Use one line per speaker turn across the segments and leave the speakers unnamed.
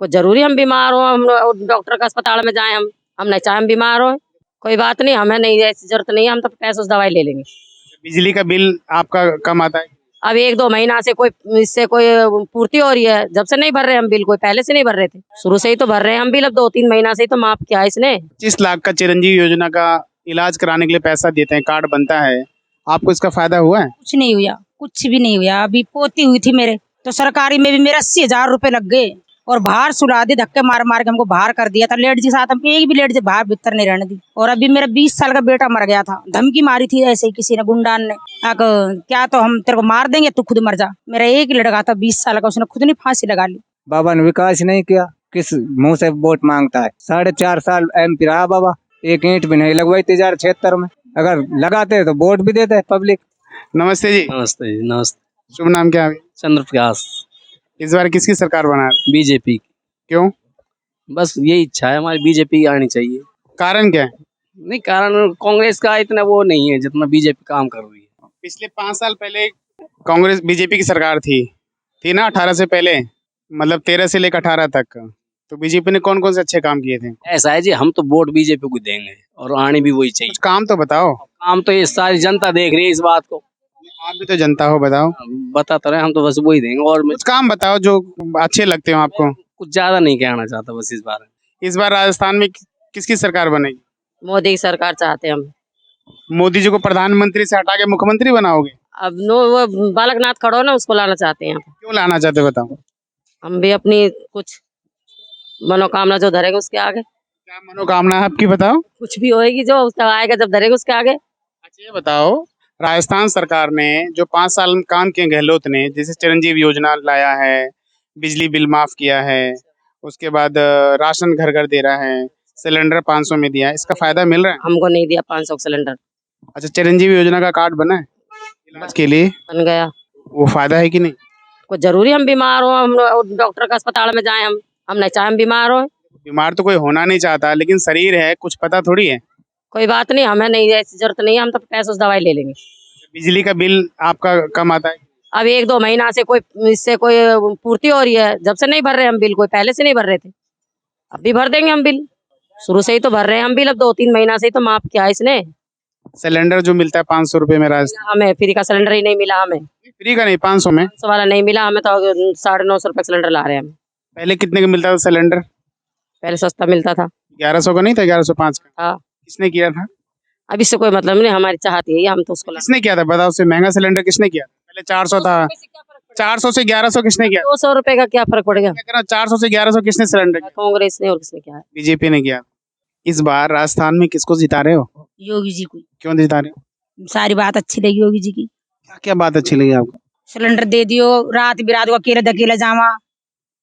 कोई जरूरी हम बीमार हो हम डॉक्टर का अस्पताल में जाएं हम नहीं चाहे हम बीमार हो, कोई बात नहीं, हमें नहीं ऐसी जरूरत नहीं है, हम तो पैसों से दवाई ले लेंगे।
बिजली का बिल आपका कम आता है?
अब 1-2 महीना से कोई इससे कोई पूर्ति हो रही है, जब से नहीं भर रहे हम बिल, कोई पहले से नहीं भर रहे थे, शुरू से ही तो भर रहे हैं हम बिल, अब 2-3 महीना से ही तो माफ किया है इसने।
25 लाख का चिरंजीवी योजना का इलाज कराने के लिए पैसा देते हैं, कार्ड बनता है, आपको इसका फायदा हुआ है?
कुछ नहीं हुआ, कुछ भी नहीं हुआ। अभी पोती हुई थी मेरे, तो सरकारी में भी मेरे 80,000 रुपए लग गए और बाहर सुला दी, धक्के मार मार के हमको बाहर कर दिया था। लेडीज के साथ हमको एक भी लेडीज बाहर भीतर नहीं रहने दी। और अभी मेरा 20 साल का बेटा मर गया था, धमकी मारी थी ऐसे ही किसी ने, गुंडान ने, क्या तो हम तेरे को मार देंगे, तू खुद मर जा। मेरा एक ही लड़का था 20 साल का, उसने खुद नहीं फांसी लगा ली।
बाबा ने विकास नहीं किया, किस मुंह से वोट मांगता है? 4.5 साल MP रहा बाबा, एक ईंट भी नहीं लगवाई 2076 में। अगर लगाते तो वोट भी देते पब्लिक।
नमस्ते जी।
नमस्ते जी। नमस्ते।
शुभ नाम क्या है?
चंद्र प्रकाश।
इस बार किसकी सरकार बना रहे?
बीजेपी।
क्यों?
बस यही इच्छा है हमारी, बीजेपी आनी चाहिए।
कारण क्या है?
नहीं, कारण कांग्रेस का इतना वो नहीं है जितना बीजेपी काम कर रही है।
पिछले 5 साल पहले कांग्रेस बीजेपी की सरकार थी ना, 18 से पहले, मतलब 13 से लेकर 18 तक, तो बीजेपी ने कौन कौन से अच्छे काम किए थे?
ऐसा है जी, हम तो वोट बीजेपी को देंगे और आनी भी वही चाहिए।
कुछ काम तो बताओ।
काम तो ये सारी जनता देख रही है इस बात को।
आप भी तो जनता हो, बताओ।
बता तो रहे, हम तो बस वही देंगे। और
कुछ काम बताओ जो अच्छे लगते हो आपको।
कुछ ज्यादा नहीं कहना चाहता बस इस बारे में।
इस बार राजस्थान में किसकी सरकार बनेगी?
मोदी की सरकार चाहते हैं हम।
मोदी जी को प्रधानमंत्री से हटा के मुख्यमंत्री बनाओगे?
अब वो बालकनाथ खड़ो ना, उसको लाना चाहते हैं।
क्यों लाना चाहते हो, बताओ।
हम भी अपनी कुछ मनोकामना जो धरेंगे उसके आगे।
क्या मनोकामना है आपकी, बताओ।
कुछ भी होएगी जो उसका आएगा जब धरेंगे उसके आगे।
अच्छा ये बताओ, राजस्थान सरकार ने जो 5 साल में काम किए गहलोत ने, जैसे चिरंजीवी योजना लाया है, बिजली बिल माफ किया है, उसके बाद राशन घर घर दे रहा है, सिलेंडर 500 में दिया है, इसका फायदा मिल रहा है?
हमको नहीं दिया 500 सिलेंडर।
अच्छा, चिरंजीवी योजना का कार्ड बना है इलाज के लिए?
बन गया।
वो फायदा है कि नहीं?
कोई जरूरी हम बीमार हो हम डॉक्टर का अस्पताल में जाएं हम नहीं चाहे हम बीमार हो,
बीमार तो कोई होना नहीं चाहता, लेकिन शरीर है, कुछ पता थोड़ी है।
कोई बात नहीं, हमें नहीं ऐसी जरूरत नहीं है, हम तो पैसों से दवाई ले लेंगे।
बिजली का बिल आपका कम आता है?
अब 1-2 महीना से कोई इससे कोई पूर्ति हो रही है, जब से नहीं भर रहे हम बिल, कोई पहले से नहीं भर रहे थे, अब भी भर देंगे हम बिल, शुरू से ही तो भर रहे हैं हम बिल, अब 2-3 महीना से ही तो माफ किया है इसने।
सिलेंडर जो मिलता है 500 रुपए में,
हमें फ्री का सिलेंडर ही नहीं मिला, हमें
फ्री का नहीं, 500 में
500 वाला नहीं मिला, हमें तो 950 रुपए सिलेंडर ला रहे हैं हम।
पहले कितने का मिलता था सिलेंडर?
पहले सस्ता मिलता था।
1100 का नहीं था, 1105 का।
हाँ।
किसने किया था?
अब इससे कोई मतलब नहीं, हमारी चाहती है हम तो उसको
किसने किया था बताओ? उससे महंगा सिलेंडर किसने किया? पहले 400 था, 400 से 1100 किसने किया?
200 रुपए का क्या फर्क पड़ेगा?
400 से 1100 किसने सिलेंडर किया?
कांग्रेस ने, और किसने किया है?
बीजेपी ने किया। इस बार राजस्थान में किसको जिता रहे हो?
योगी जी को।
क्यों जिता रहे हो?
सारी बात अच्छी लगी योगी जी की।
क्या क्या बात अच्छी लगी आपको?
सिलेंडर दे दियो, रात बिरात को अकेले दकेले जावा,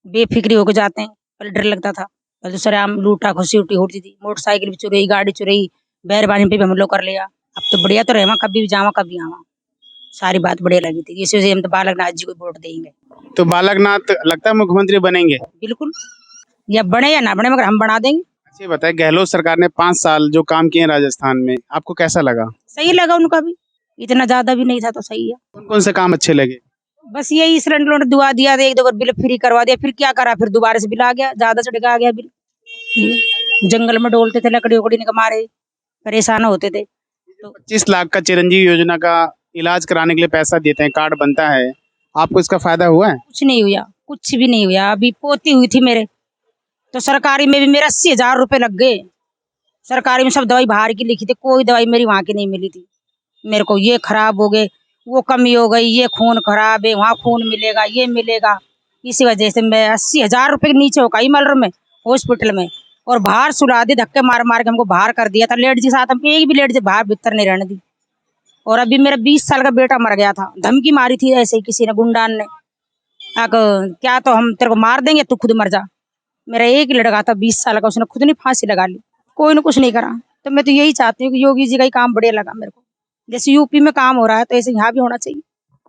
बेफिक्री होकर जाते हैं, पहले डर लगता था। और दूसरे हम लूटा खुशी उठी होती थी, मोटरसाइकिल भी चुराई, गाड़ी चुराई, बैरबानी पे भी हमलो कर लिया। अब तो बढ़िया तो रहे, कभी भी जावा कभी आवा, सारी बात बढ़िया लगी थी। इसी वजह हम तो बालकनाथ जी को वोट देंगे।
तो बालकनाथ लगता है मुख्यमंत्री बनेंगे?
बिल्कुल, या बने या ना बने, मगर हम बना देंगे।
अच्छा बताए, गहलोत सरकार ने 5 साल जो काम किए राजस्थान में, आपको कैसा लगा?
सही लगा उनका भी, इतना ज्यादा भी नहीं था तो सही है।
कौन कौन से काम अच्छे लगे?
बस यही सिलेंडर ने दुआ दिया, 1-2 बार बिल फ्री करवा दिया, फिर क्या करा, फिर दोबारा से बिल आ गया, ज्यादा चढ़ आ गया बिल। जंगल में डोलते थे, लकड़ी उकड़ी के मारे परेशान होते थे।
25 लाख का चिरंजीवी योजना का इलाज कराने के लिए पैसा देते हैं, कार्ड बनता है, आपको इसका फायदा हुआ है?
कुछ नहीं हुआ, कुछ भी नहीं हुआ। अभी पोती हुई थी मेरे, तो सरकारी में भी मेरे 80,000 रुपए लग गए। सरकारी में सब दवाई बाहर की लिखी थी, कोई दवाई मेरी वहां की नहीं मिली थी। मेरे को ये खराब हो गए, वो कमी हो गई, ये खून खराब है, वहाँ खून मिलेगा, ये मिलेगा। इसी वजह से मैं 80,000 रुपए के नीचे हो गई मलर में, हॉस्पिटल में, और बाहर सुला दी, धक्के मार मार के हमको बाहर कर दिया था। लेडीज के साथ हमको एक भी लेडीज बाहर भीतर नहीं रहने दी। और अभी मेरा 20 साल का बेटा मर गया था, धमकी मारी थी ऐसे ही किसी ने, गुंडान ने, क्या तो हम तेरे को मार देंगे, तू खुद मर जा। मेरा एक ही लड़का था 20 साल का, उसने खुद नहीं फांसी लगा ली, कोई ने कुछ नहीं करा। तो मैं तो यही चाहती हूँ कि योगी जी का ही काम बढ़िया लगा मेरे को, जैसे यूपी में काम हो रहा है तो ऐसे यहाँ भी होना चाहिए।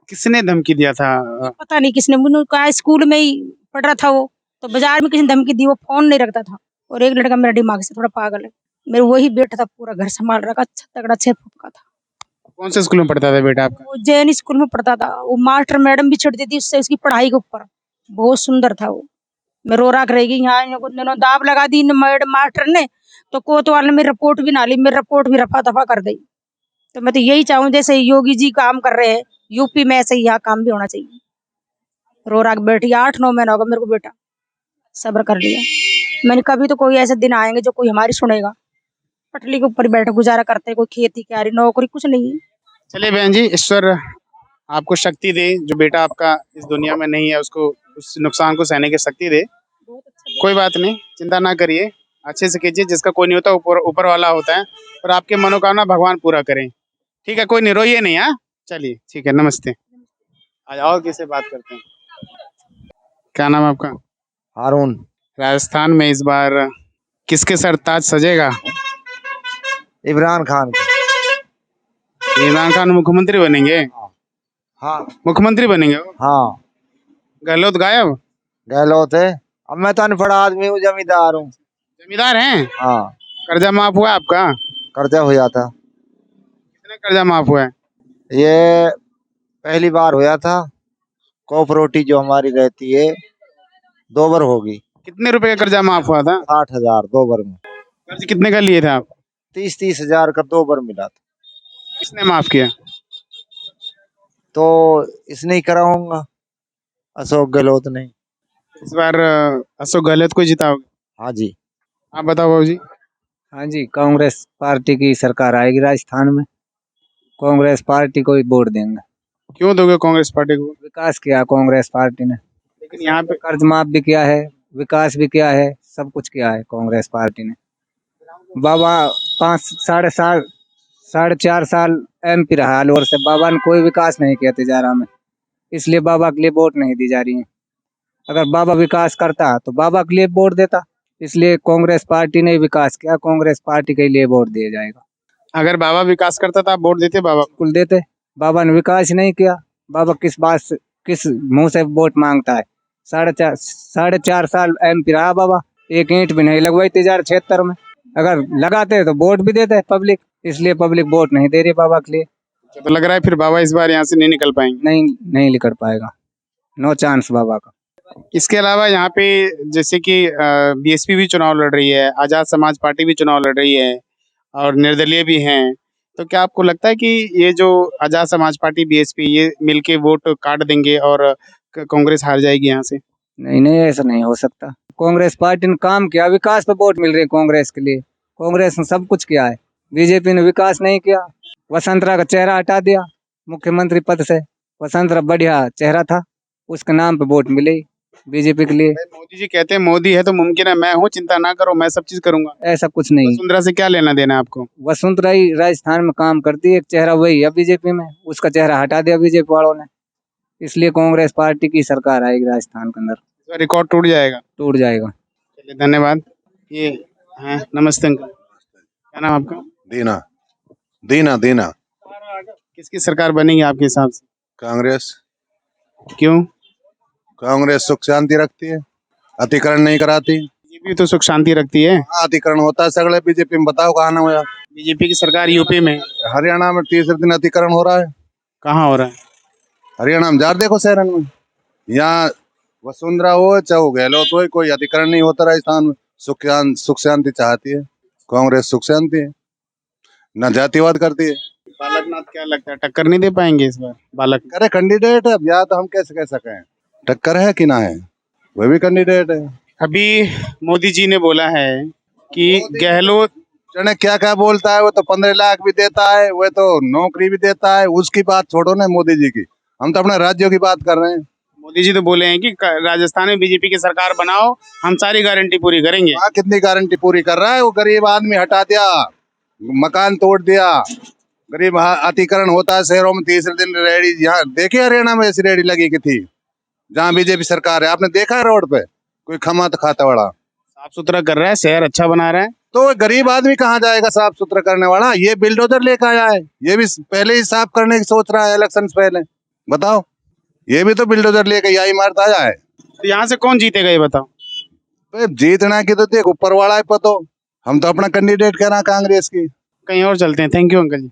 किसने धमकी दिया था?
पता नहीं किसने, मुझे कहा स्कूल में ही पढ़ रहा था वो, तो बाजार में किसी ने धमकी दी, वो फोन नहीं रखता था। और एक लड़का मेरा दिमाग से थोड़ा पागल है, मेरे वही बेटा था, पूरा घर संभाल रखा, अच्छा तगड़ा 6 फुट का था।
कौन से स्कूल में पढ़ता था बेटा आपका?
वो जैन स्कूल में पढ़ता था। वो मास्टर मैडम भी छड़ती थी उससे, उसकी पढ़ाई के ऊपर, बहुत सुंदर था वो। मैं रो राख रहेगी यहाँ इन्होंने दाब लगा दी मैडम मास्टर ने, तो कोतवाल ने मेरी रिपोर्ट भी ना ली, मेरी रिपोर्ट भी रफा दफा कर दी। तो मैं तो यही चाहूँ जैसे योगी जी काम कर रहे हैं यूपी में, ऐसे ही यहाँ काम भी होना चाहिए। रो राख बैठी 8-9 महीना होगा मेरे को बेटा, सब्र कर लिया मैंने। कभी तो कोई ऐसे दिन आएंगे जो कोई हमारी सुनेगा। पटली के ऊपर बैठे गुजारा करते, कोई खेती क्यारी नौकरी कुछ नहीं है।
चलिए बहन जी, ईश्वर आपको शक्ति दे, जो बेटा आपका इस दुनिया में नहीं है उसको उस नुकसान को सहने की शक्ति दे। कोई बात नहीं, चिंता ना करिए, अच्छे से कीजिए, जिसका कोई नहीं होता ऊपर ऊपर वाला होता है, और आपके मनोकामना भगवान पूरा करें। ठीक है, कोई नहीं, रोइए नहीं। हाँ चलिए ठीक है, नमस्ते। आज और किससे बात करते हैं? क्या नाम है आपका?
हारून।
राजस्थान में इस बार किसके सर ताज सजेगा?
इमरान खान के।
इमरान खान मुख्यमंत्री बनेंगे?
हाँ
मुख्यमंत्री बनेंगे वो?
हाँ।
गहलोत गायब?
गहलोत है। अब मैं तो अनपढ़ आदमी हूँ, जमींदार हूँ।
जमींदार हैं?
हाँ।
कर्जा माफ हुआ आपका?
कर्जा हुआ था।
कितना कर्जा माफ हुआ है?
ये पहली बार हुआ था। कोऑपरेटिव जो हमारी रहती है 2 बार होगी।
कितने रुपए का कर्जा माफ हुआ था?
60,000 2 बार में।
कर्ज कितने का लिए थे आप?
30-30 हजार का 2 बार मिला था।
किसने माफ किया?
तो इसने ही कराऊंगा, अशोक गहलोत ने।
इस बार अशोक गहलोत को जिताओगे?
हाँ जी।
आप बताओ बाबू जी।
हाँ जी, कांग्रेस पार्टी की सरकार आएगी राजस्थान में। कांग्रेस पार्टी को ही वोट देंगे।
क्यों दोगे कांग्रेस पार्टी को?
विकास किया कांग्रेस पार्टी ने,
लेकिन यहाँ पे
कर्ज माफ भी किया है, विकास भी किया है, सब कुछ किया है कांग्रेस पार्टी ने। बाबा 4.5 साल MP रहा अलवर से, बाबा ने कोई विकास नहीं किया तिजारा में, इसलिए बाबा के लिए वोट नहीं दी जा रही है। अगर बाबा विकास करता तो बाबा के लिए वोट देता, इसलिए कांग्रेस पार्टी ने विकास किया, कांग्रेस पार्टी के लिए वोट दिया जाएगा।
अगर बाबा विकास करता था आप वोट देते बाबा को?
कुल देते, बाबा ने विकास ही नहीं किया। बाबा किस बात से, किस मुंह से वोट मांगता है? 4.5 साल MP रहा बाबा, एक ईंट भी नहीं लगवाई तिजारा क्षेत्र में। अगर लगाते तो वोट भी देते पब्लिक, इसलिए पब्लिक वोट नहीं दे रही बाबा के लिए।
तो लग रहा है फिर बाबा इस बार यहाँ से नहीं निकल पाएंगे?
नहीं निकल पाएगा, नो चांस बाबा का।
इसके अलावा यहाँ पे जैसे कि BSP भी चुनाव लड़ रही है, आजाद समाज पार्टी भी चुनाव लड़ रही है, और निर्दलीय भी हैं। तो क्या आपको लगता है कि ये जो आजाद समाज पार्टी BSP ये मिलके वोट काट देंगे और कांग्रेस हार जाएगी यहाँ से?
नहीं, ऐसा नहीं हो सकता। कांग्रेस पार्टी ने काम किया, विकास पे वोट मिल रही है कांग्रेस के लिए। कांग्रेस ने सब कुछ किया है, बीजेपी ने विकास नहीं किया। वसुंधरा का चेहरा हटा दिया मुख्यमंत्री पद से, वसुंधरा बढ़िया चेहरा था, उसके नाम पे वोट मिले बीजेपी के लिए।
मोदी जी कहते हैं मोदी है तो मुमकिन है, मैं हूँ, चिंता ना करो, मैं सब चीज करूंगा।
ऐसा कुछ नहीं।
वसुंधरा से क्या लेना देना आपको?
वसुंधरा ही राजस्थान में काम करती है, एक चेहरा वही है बीजेपी में, उसका चेहरा हटा दिया बीजेपी वालों ने, इसलिए कांग्रेस पार्टी की सरकार आएगी राजस्थान के अंदर।
रिकॉर्ड टूट जाएगा?
टूट जाएगा।
चलिए धन्यवाद। ये हैं, नमस्ते अंकल, क्या नाम आपका?
दीना। दीना दीना।
किसकी सरकार बनेगी आपके हिसाब से?
कांग्रेस।
क्यों?
कांग्रेस सुख शांति रखती है, अतिक्रमण नहीं कराती।
बीजेपी तो सुख शांति रखती है।
हाँ, अतिक्रमण होता है सगले बीजेपी में, बताओ कहाँ ना हुआ?
बीजेपी की सरकार यूपी में,
हरियाणा में तीसरे दिन अतिक्रमण हो रहा है।
कहाँ हो रहा है?
हरियाणा में जा देखो शहरन में, यहाँ वसुंधरा हो चाहे वो गहलोत हो, कोई अतिक्रमण नहीं होता राजस्थान में। सुख शांति चाहती है कांग्रेस, सुख शांति है, न जातिवाद करती है।
बालकनाथ क्या लगता है टक्कर नहीं दे पाएंगे इस बार? बालक
करे कैंडिडेट है, अब या तो हम कैसे कह सके टक्कर है कि ना है, वह भी कैंडिडेट है।
अभी मोदी जी ने बोला है कि गहलोत
जाने क्या क्या बोलता है, वो तो 15 लाख भी देता है, वो तो नौकरी भी देता है, उसकी बात छोड़ो ना मोदी जी की, हम तो अपने राज्यों की बात कर रहे हैं।
मोदी जी तो बोले हैं कि राजस्थान में बीजेपी की सरकार बनाओ, हम सारी गारंटी पूरी करेंगे।
वहाँ कितनी गारंटी पूरी कर रहा है? वो गरीब आदमी हटा दिया, मकान तोड़ दिया, गरीब अतिक्रमण होता है शहरों में, तीसरे दिन रेहड़ी, यहाँ देखिए हरियाणा में ऐसी रेहड़ी लगी की थी जहाँ बीजेपी सरकार है, आपने देखा है रोड पे कोई खमा तो खाता वाला?
साफ सुथरा कर रहा है, शहर अच्छा बना रहा है।
तो गरीब आदमी कहाँ जाएगा साफ सुथरा करने वाला? ये बिल्डोजर लेकर आया है, ये भी पहले ही साफ करने की सोच रहा है इलेक्शन से पहले। बताओ, ये भी तो बिल्डोजर लेकर यही मारता आया है।
तो यहाँ से कौन जीतेगा ये बताओ?
जीतना की तो देख ऊपर वाला है पतो, हम तो अपना कैंडिडेट कह रहे हैं कांग्रेस की।
कहीं और चलते हैं। Thank you uncle ji.